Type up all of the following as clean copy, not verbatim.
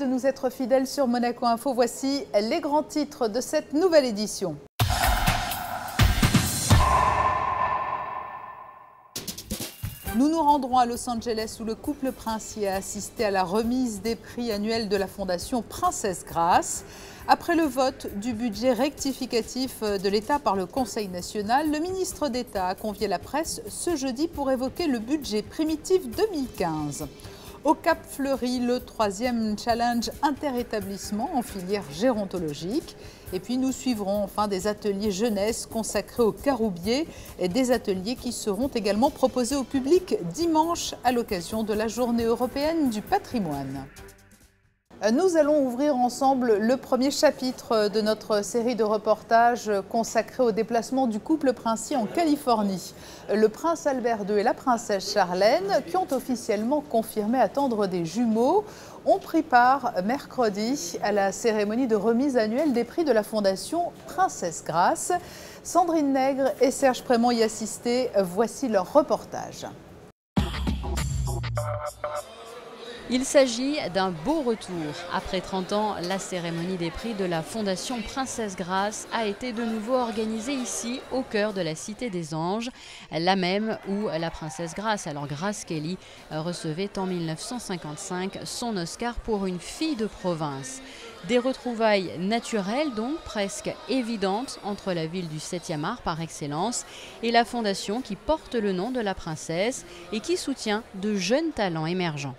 de nous être fidèles sur Monaco Info. Voici les grands titres de cette nouvelle édition. Nous nous rendrons à Los Angeles où le couple princier a assisté à la remise des prix annuels de la Fondation Princesse Grace. Après le vote du budget rectificatif de l'État par le Conseil national, le ministre d'État a convié la presse ce jeudi pour évoquer le budget primitif 2015. Au Cap Fleuri, le 3e challenge interétablissement en filière gérontologique. Et puis nous suivrons enfin des ateliers jeunesse consacrés aux caroubiers et des ateliers qui seront également proposés au public dimanche à l'occasion de la Journée européenne du patrimoine. Nous allons ouvrir ensemble le premier chapitre de notre série de reportages consacrés au déplacement du couple princier en Californie. Le prince Albert II et la princesse Charlène, qui ont officiellement confirmé attendre des jumeaux, ont pris part mercredi à la cérémonie de remise annuelle des prix de la Fondation Princesse Grace. Sandrine Nègre et Serge Prémont y assistaient. Voici leur reportage. Il s'agit d'un beau retour. Après 30 ans, la cérémonie des prix de la Fondation Princesse Grace a été de nouveau organisée ici, au cœur de la Cité des Anges, la même où la Princesse Grace, alors Grace Kelly, recevait en 1955 son Oscar pour une fille de province. Des retrouvailles naturelles donc presque évidentes entre la ville du 7e art par excellence et la fondation qui porte le nom de la princesse et qui soutient de jeunes talents émergents.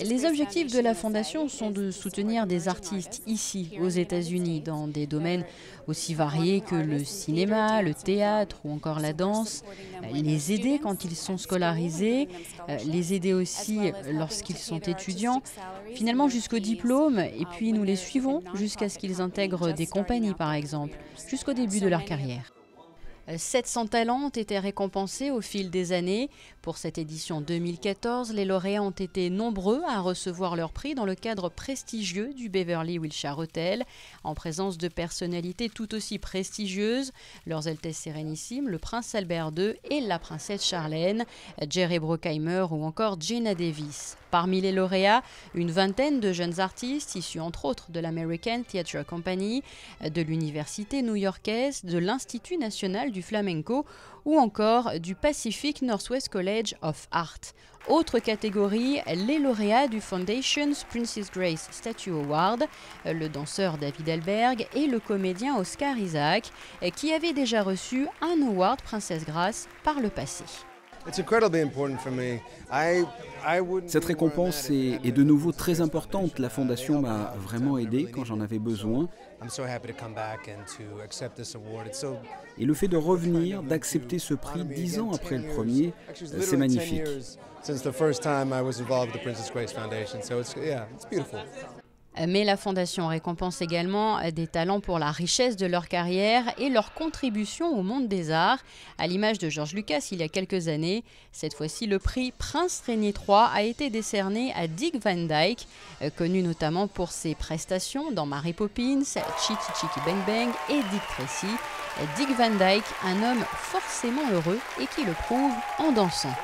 Les objectifs de la Fondation sont de soutenir des artistes ici, aux États-Unis, dans des domaines aussi variés que le cinéma, le théâtre ou encore la danse, les aider quand ils sont scolarisés, les aider aussi lorsqu'ils sont étudiants, finalement jusqu'au diplôme, et puis nous les suivons jusqu'à ce qu'ils intègrent des compagnies par exemple, jusqu'au début de leur carrière. 700 talents ont été récompensés au fil des années. Pour cette édition 2014, les lauréats ont été nombreux à recevoir leur prix dans le cadre prestigieux du Beverly Wilshire Hotel, en présence de personnalités tout aussi prestigieuses, leurs Altesses Sérénissimes, le prince Albert II et la princesse Charlène, Jerry Bruckheimer ou encore Geena Davis. Parmi les lauréats, une vingtaine de jeunes artistes issus entre autres de l'American Theatre Company, de l'université new-yorkaise, de l'Institut national du flamenco ou encore du Pacific Northwest College of Art. Autre catégorie, les lauréats du Foundation's Princess Grace Statue Award, le danseur David Alberg et le comédien Oscar Isaac, qui avaient déjà reçu un award Princesse Grace par le passé. Cette récompense est de nouveau très importante. La Fondation m'a vraiment aidé quand j'en avais besoin. Et le fait de revenir, d'accepter ce prix 10 ans après le premier, c'est magnifique. Mais la Fondation récompense également des talents pour la richesse de leur carrière et leur contribution au monde des arts, à l'image de George Lucas il y a quelques années. Cette fois-ci, le prix Prince Régnier III a été décerné à Dick Van Dyke, connu notamment pour ses prestations dans Mary Poppins, Chitty Chitty Bang Bang et Dick Tracy. Dick Van Dyke, un homme forcément heureux et qui le prouve en dansant.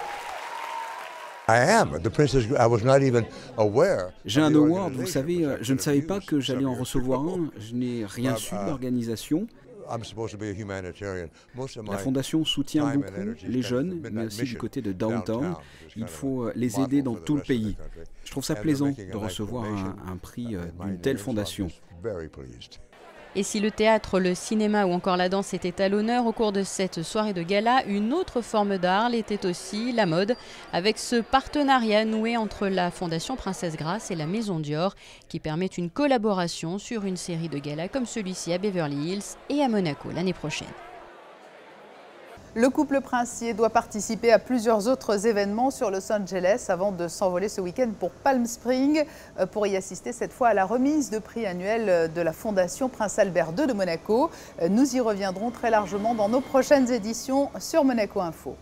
J'ai un award, vous savez, je ne savais pas que j'allais en recevoir un, je n'ai rien su de l'organisation. La Fondation soutient beaucoup les jeunes, mais aussi du côté de Downtown. Il faut les aider dans tout le pays. Je trouve ça plaisant de recevoir un prix d'une telle fondation. Et si le théâtre, le cinéma ou encore la danse étaient à l'honneur au cours de cette soirée de gala, une autre forme d'art l'était aussi, la mode, avec ce partenariat noué entre la Fondation Princesse Grace et la Maison Dior, qui permet une collaboration sur une série de galas comme celui-ci à Beverly Hills et à Monaco l'année prochaine. Le couple princier doit participer à plusieurs autres événements sur Los Angeles avant de s'envoler ce week-end pour Palm Springs pour y assister cette fois à la remise de prix annuelle de la Fondation Prince Albert II de Monaco. Nous y reviendrons très largement dans nos prochaines éditions sur Monaco Info.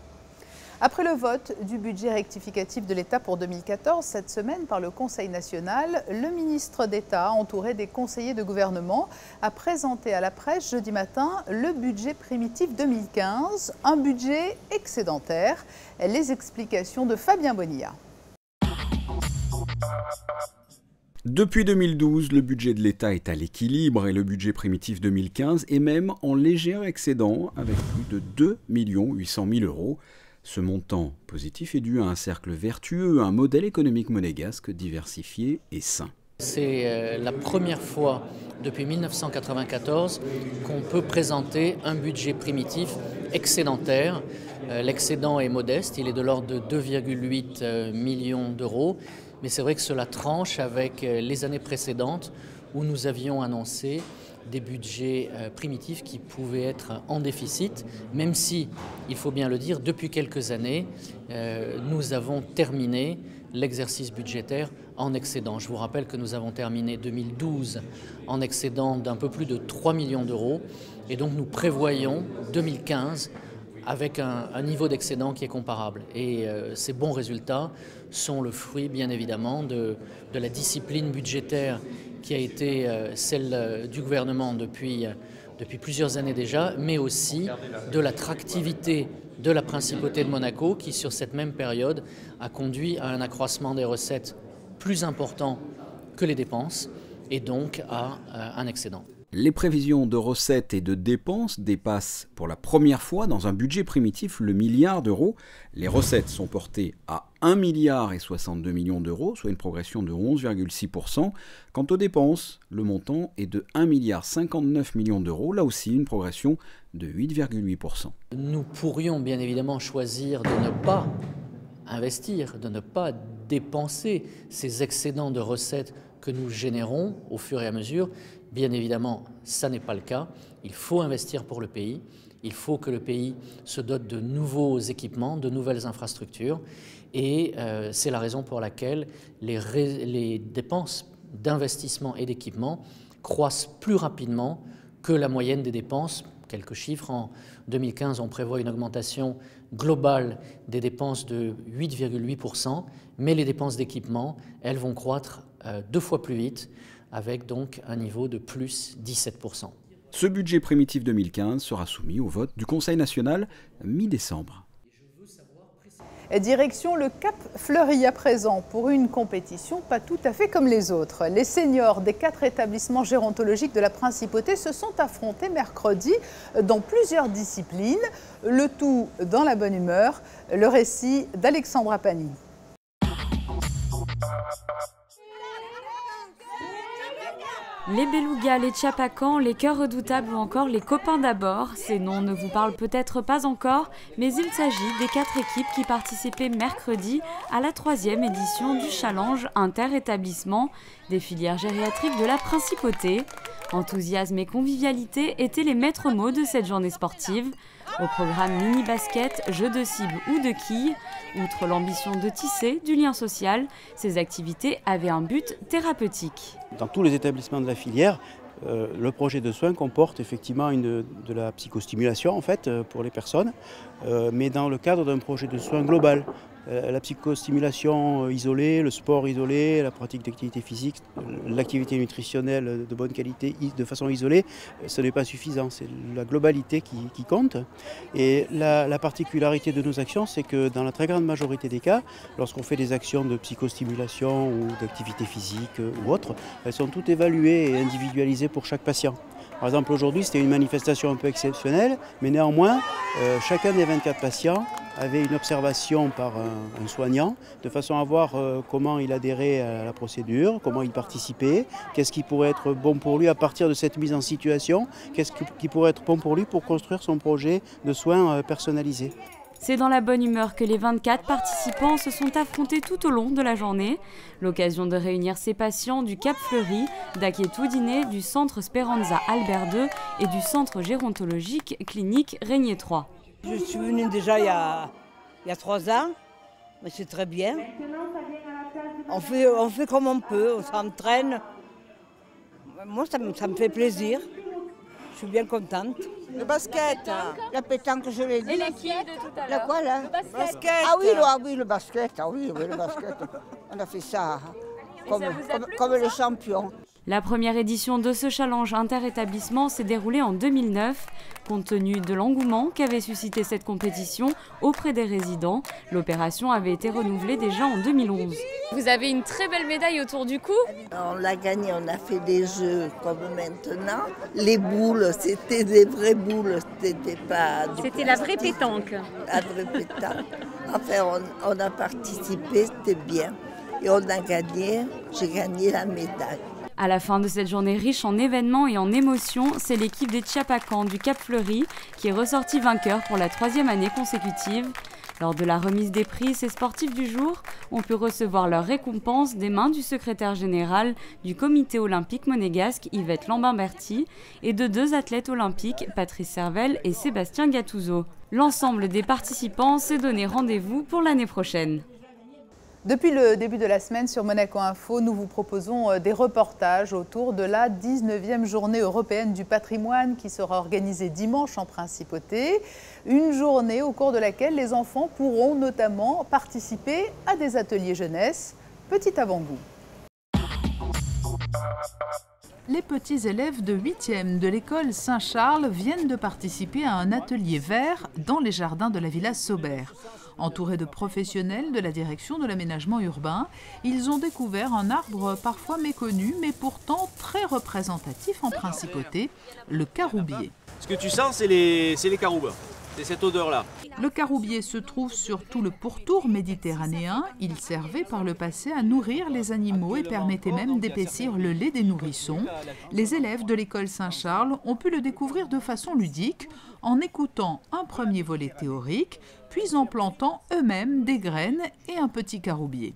Après le vote du budget rectificatif de l'État pour 2014, cette semaine par le Conseil national, le ministre d'État, entouré des conseillers de gouvernement, a présenté à la presse jeudi matin le budget primitif 2015, un budget excédentaire. Les explications de Fabien Bonilla. Depuis 2012, le budget de l'État est à l'équilibre et le budget primitif 2015 est même en léger excédent avec plus de 2 800 000 €. Ce montant positif est dû à un cercle vertueux, un modèle économique monégasque diversifié et sain. C'est la première fois depuis 1994 qu'on peut présenter un budget primitif excédentaire. L'excédent est modeste, il est de l'ordre de 2,8 millions d'euros. Mais c'est vrai que cela tranche avec les années précédentes où nous avions annoncé des budgets primitifs qui pouvaient être en déficit, même si, il faut bien le dire, depuis quelques années, nous avons terminé l'exercice budgétaire en excédent. Je vous rappelle que nous avons terminé 2012 en excédent d'un peu plus de 3 millions d'euros et donc nous prévoyons 2015 avec un niveau d'excédent qui est comparable. Et ces bons résultats sont le fruit, bien évidemment, de la discipline budgétaire qui a été celle du gouvernement depuis plusieurs années déjà, mais aussi de l'attractivité de la Principauté de Monaco qui, sur cette même période, a conduit à un accroissement des recettes plus important que les dépenses et donc à un excédent. Les prévisions de recettes et de dépenses dépassent pour la première fois dans un budget primitif le milliard d'euros. Les recettes sont portées à 1,62 milliard d'euros, soit une progression de 11,6%. Quant aux dépenses, le montant est de 1,59 milliard d'euros, là aussi une progression de 8,8%. Nous pourrions bien évidemment choisir de ne pas investir, de ne pas dépenser ces excédents de recettes que nous générons au fur et à mesure. Bien évidemment, ça n'est pas le cas. Il faut investir pour le pays. Il faut que le pays se dote de nouveaux équipements, de nouvelles infrastructures. Et c'est la raison pour laquelle les dépenses d'investissement et d'équipement croissent plus rapidement que la moyenne des dépenses. Quelques chiffres, en 2015, on prévoit une augmentation globale des dépenses de 8,8%, mais les dépenses d'équipement, elles vont croître 2 fois plus vite, avec donc un niveau de plus 17%. Ce budget primitif 2015 sera soumis au vote du Conseil national mi-décembre. Direction le Cap Fleury à présent pour une compétition pas tout à fait comme les autres. Les seniors des 4 établissements gérontologiques de la Principauté se sont affrontés mercredi dans plusieurs disciplines, le tout dans la bonne humeur. Le récit d'Alexandra Pani. Les Belugas, les Tchapakans, les Cœurs Redoutables ou encore les Copains d'abord, ces noms ne vous parlent peut-être pas encore, mais il s'agit des 4 équipes qui participaient mercredi à la 3e édition du Challenge Inter-Établissement des filières gériatriques de la Principauté. Enthousiasme et convivialité étaient les maîtres mots de cette journée sportive. Au programme mini-basket, jeux de cible ou de quilles, outre l'ambition de tisser du lien social, ces activités avaient un but thérapeutique. Dans tous les établissements de la filière, le projet de soins comporte effectivement de la psychostimulation en fait, pour les personnes, mais dans le cadre d'un projet de soins global. La psychostimulation isolée, le sport isolé, la pratique d'activité physique, l'activité nutritionnelle de bonne qualité de façon isolée, ce n'est pas suffisant, c'est la globalité qui compte. Et la particularité de nos actions, c'est que dans la très grande majorité des cas, lorsqu'on fait des actions de psychostimulation ou d'activité physique ou autre, elles sont toutes évaluées et individualisées pour chaque patient. Par exemple, aujourd'hui, c'était une manifestation un peu exceptionnelle, mais néanmoins, chacun des 24 patients avait une observation par un soignant, de façon à voir comment il adhérait à la procédure, comment il participait, qu'est-ce qui pourrait être bon pour lui à partir de cette mise en situation, qu'est-ce qui pourrait être bon pour lui pour construire son projet de soins personnalisés. C'est dans la bonne humeur que les 24 participants se sont affrontés tout au long de la journée. L'occasion de réunir ces patients du Cap Fleury, d'Aquetoudiné, du centre Speranza Albert II et du centre gérontologique clinique Régnier 3. Je suis venue déjà il y a 3 ans, mais c'est très bien. On fait comme on peut, on s'entraîne. Moi, ça me fait plaisir. Je suis bien contente. Le basket, la pétanque, je l'ai dit. Et la quille de tout à l'heure. La quoi là? Le basket. Ah oui, le basket. Ah oui, le basket. On a fait ça comme les champions. La première édition de ce challenge inter-établissement s'est déroulée en 2009. Compte tenu de l'engouement qu'avait suscité cette compétition auprès des résidents, l'opération avait été renouvelée déjà en 2011. Vous avez une très belle médaille autour du cou. On l'a gagné, on a fait des jeux comme maintenant. Les boules, c'était des vraies boules, c'était pas... C'était la vraie pétanque. La vraie pétanque. Enfin, on a participé, c'était bien. Et on a gagné, j'ai gagné la médaille. À la fin de cette journée riche en événements et en émotions, c'est l'équipe des Tchapakans du Cap Fleuri qui est ressortie vainqueur pour la 3e année consécutive. Lors de la remise des prix, ces sportifs du jour ont pu recevoir leur récompense des mains du secrétaire général du comité olympique monégasque, Yvette Lambin-Berty, et de 2 athlètes olympiques, Patrice Servel et Sébastien Gattuso. L'ensemble des participants s'est donné rendez-vous pour l'année prochaine. Depuis le début de la semaine sur Monaco Info, nous vous proposons des reportages autour de la 19e journée européenne du patrimoine qui sera organisée dimanche en Principauté. Une journée au cours de laquelle les enfants pourront notamment participer à des ateliers jeunesse. Petit avant-goût. Les petits élèves de 8e de l'école Saint-Charles viennent de participer à un atelier vert dans les jardins de la Villa Saubert. Entourés de professionnels de la direction de l'aménagement urbain, ils ont découvert un arbre parfois méconnu, mais pourtant très représentatif en Principauté, le caroubier. Ce que tu sens, c'est les caroubes. C'est cette odeur-là. Le caroubier se trouve sur tout le pourtour méditerranéen. Il servait par le passé à nourrir les animaux et permettait même d'épaissir le lait des nourrissons. Les élèves de l'école Saint-Charles ont pu le découvrir de façon ludique en écoutant un premier volet théorique, puis en plantant eux-mêmes des graines et un petit caroubier.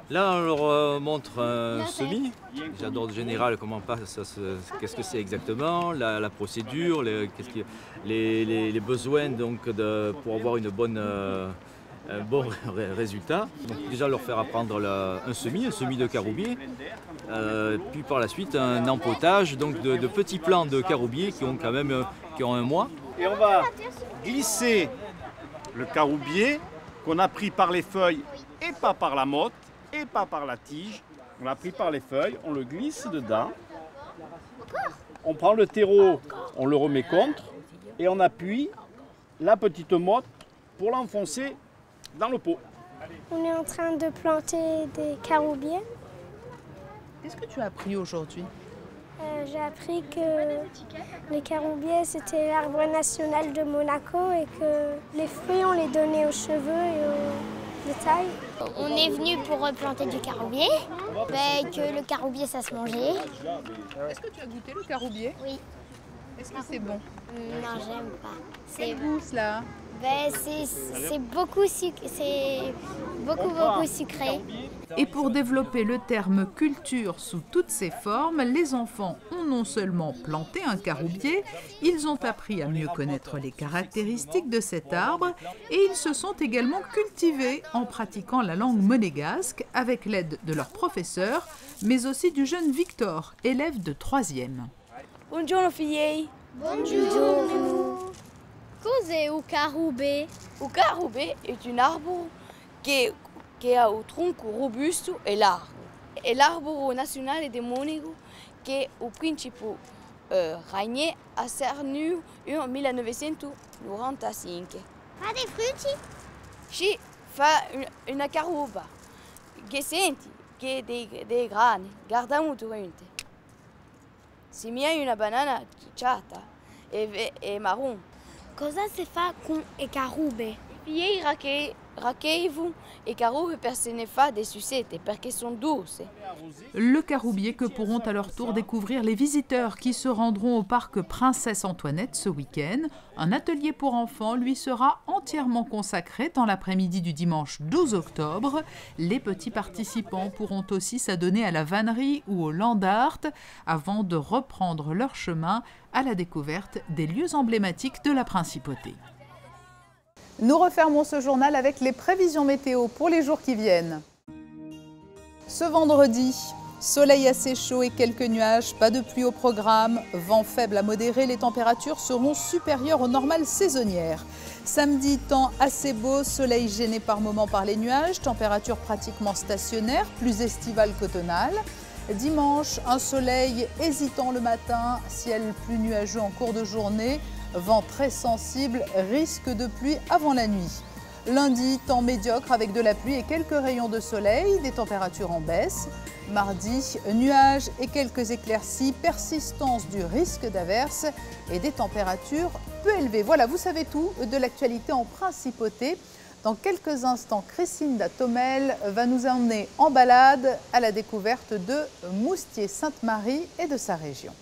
Là, on leur montre un semis. J'adore en général comment qu'est-ce que c'est exactement, la procédure, les besoins donc pour avoir un bon résultat. Donc déjà leur faire apprendre un semis de caroubier, puis par la suite un empotage donc de petits plants de caroubier qui ont un mois. Et on va glisser le caroubier qu'on a pris par les feuilles et pas par la motte. Et pas par la tige, on l'a pris par les feuilles, on le glisse dedans, on prend le terreau, on le remet contre et on appuie la petite motte pour l'enfoncer dans le pot. On est en train de planter des caroubiers. Qu'est-ce que tu as appris aujourd'hui? J'ai appris que les caroubiers c'était l'arbre national de Monaco et que les fruits on les donnait aux cheveux et aux détails. On est venu pour replanter du caroubier, que le caroubier ça se mangeait. Est-ce que tu as goûté le caroubier? Oui. Est-ce que c'est bon? Non, j'aime pas. Quel goût cela? C'est beaucoup sucré. Et pour développer le terme culture sous toutes ses formes, les enfants ont non seulement planté un caroubier, ils ont appris à mieux connaître les caractéristiques de cet arbre et ils se sont également cultivés en pratiquant la langue monégasque avec l'aide de leur professeur, mais aussi du jeune Victor, élève de 3e. Bonjour filles. Bonjour. Cos'è un caroubé? Un caroubé est un arbre qui a un tronc robuste et large. Et l'arbre national de Monaco qui est au principe régné a cernu en 1995. Fa dei frutti? Ci fa una caruba che senti che dei grani, guarda molto bene. Se mi hai una banana cicciata e marron. Cosa si fa con le caroube? Ieri racchevano i caroube per se ne fa des sucettes perché sono douce. Le caroubier que pourront à leur tour découvrir les visiteurs qui se rendront au parc Princesse Antoinette ce week-end. Un atelier pour enfants lui sera entièrement consacré dans l'après-midi du dimanche 12 octobre. Les petits participants pourront aussi s'adonner à la vannerie ou au land art avant de reprendre leur chemin à la découverte des lieux emblématiques de la Principauté. Nous refermons ce journal avec les prévisions météo pour les jours qui viennent. Ce vendredi, soleil assez chaud et quelques nuages, pas de pluie au programme, vent faible à modéré, les températures seront supérieures aux normales saisonnières. Samedi, temps assez beau, soleil gêné par moments par les nuages, température pratiquement stationnaire, plus estivale qu'automnale. Dimanche, un soleil hésitant le matin, ciel plus nuageux en cours de journée, vent très sensible, risque de pluie avant la nuit. Lundi, temps médiocre avec de la pluie et quelques rayons de soleil, des températures en baisse. Mardi, nuages et quelques éclaircies, persistance du risque d'averse et des températures peu élevées. Voilà, vous savez tout de l'actualité en principauté. Dans quelques instants, Christine Datomel va nous emmener en balade à la découverte de Moustier-Sainte-Marie et de sa région.